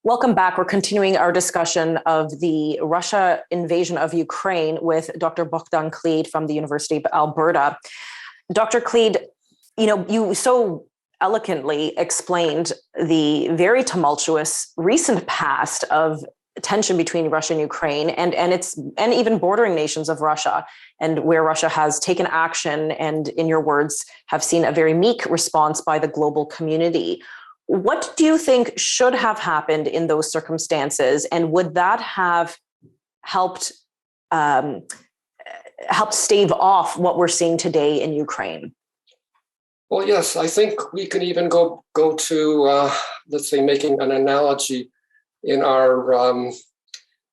Welcome back. We're continuing our discussion of the Russia invasion of Ukraine with Dr. Bohdan Klid from the University of Alberta. Dr. Klid, you so eloquently explained the very tumultuous recent past of tension between Russia and Ukraine and even bordering nations of Russia, and where Russia has taken action and, in your words, have seen a very meek response by the global community. What do you think should have happened in those circumstances, and would that have helped stave off what we're seeing today in Ukraine? Well, yes, I think we can even go to let's say, making an analogy in our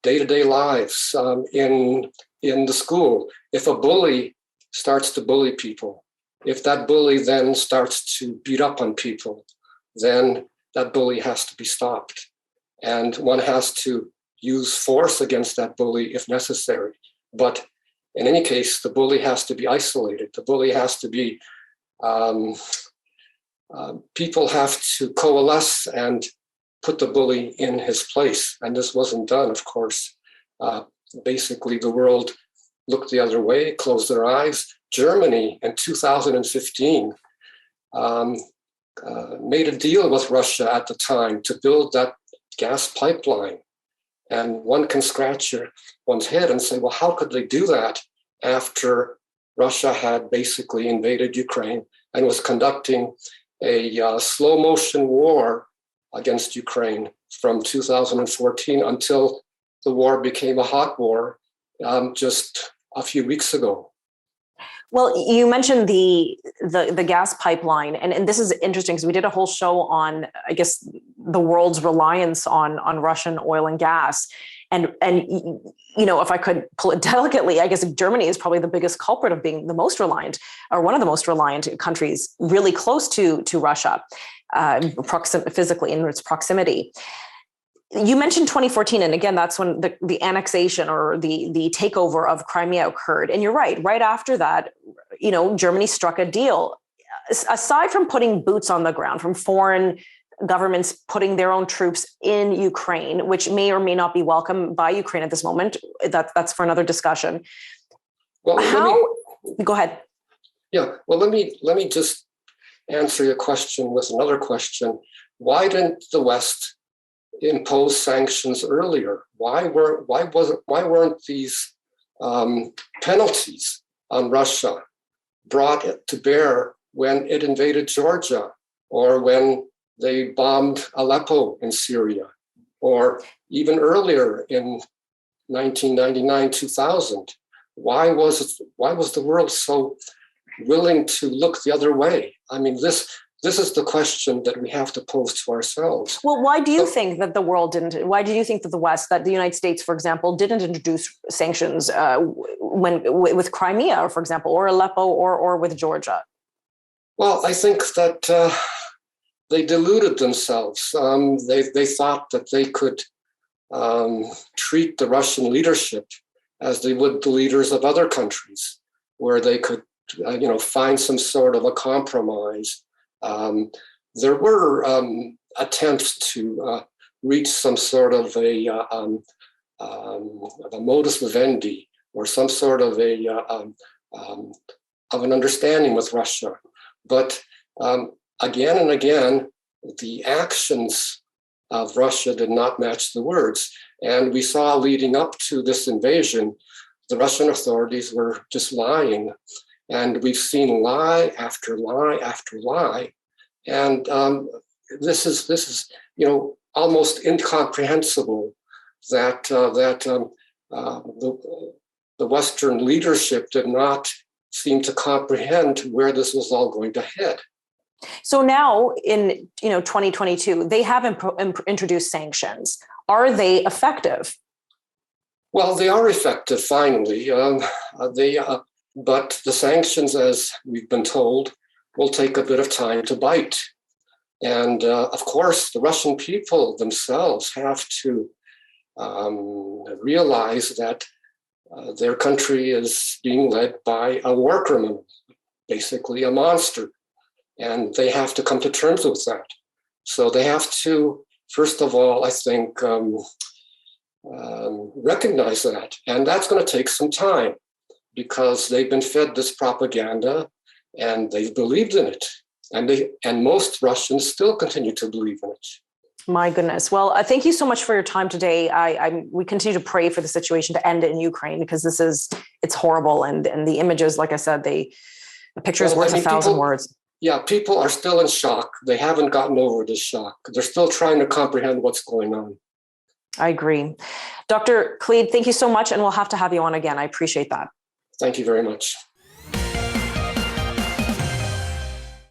day-to-day lives in the school. If a bully starts to bully people, if that bully then starts to beat up on people, then that bully has to be stopped. And one has to use force against that bully if necessary. But in any case, the bully has to be isolated. The bully has to be, people have to coalesce and put the bully in his place. And this wasn't done, of course. Basically, the world looked the other way, closed their eyes. Germany in 2015, made a deal with Russia at the time to build that gas pipeline. And one can scratch one's head and say, well, how could they do that after Russia had basically invaded Ukraine and was conducting a slow motion war against Ukraine from 2014 until the war became a hot war just a few weeks ago? Well, you mentioned the gas pipeline, and this is interesting because we did a whole show on, I guess, the world's reliance on Russian oil and gas. And if I could pull it delicately, I guess Germany is probably the biggest culprit of being the most reliant, or one of the most reliant countries, really close to Russia, physically in its proximity. You mentioned 2014, and again, that's when the annexation or the takeover of Crimea occurred. And you're right. Right after that, Germany struck a deal. Aside from putting boots on the ground, from foreign governments putting their own troops in Ukraine, which may or may not be welcome by Ukraine at this moment, that's for another discussion. Well, go ahead. Yeah. Well, let me just answer your question with another question. Why didn't the West impose sanctions earlier? Why weren't these penalties on Russia brought to bear when it invaded Georgia, or when they bombed Aleppo in Syria, or even earlier in 1999, 2000? Why was the world so willing to look the other way? I mean, this is the question that we have to pose to ourselves. Well, why do you think that the world didn't? Why do you think that the United States, for example, didn't introduce sanctions with Crimea, for example, or Aleppo, or with Georgia? Well, I think that they deluded themselves. They thought that they could treat the Russian leadership as they would the leaders of other countries, where they could, find some sort of a compromise. There were attempts to reach some sort of a modus vivendi, or some sort of an understanding with Russia. But again and again, the actions of Russia did not match the words. And we saw, leading up to this invasion, the Russian authorities were just lying. And we've seen lie after lie after lie. And this is almost incomprehensible that the Western leadership did not seem to comprehend where this was all going to head. So now in 2022, they have introduced sanctions. Are they effective? Well, they are effective, finally. But the sanctions, as we've been told, will take a bit of time to bite. And of course, the Russian people themselves have to realize that their country is being led by a war criminal, basically a monster. And they have to come to terms with that. So they have to first of all, I think, recognize that. And that's going to take some time because they've been fed this propaganda and they've believed in it. And most Russians still continue to believe in it. My goodness. Well, thank you so much for your time today. We continue to pray for the situation to end in Ukraine because it's horrible. And the images, like I said, the picture is worth 1,000 words. Yeah, people are still in shock. They haven't gotten over this shock. They're still trying to comprehend what's going on. I agree. Dr. Klid, thank you so much. And we'll have to have you on again. I appreciate that. Thank you very much.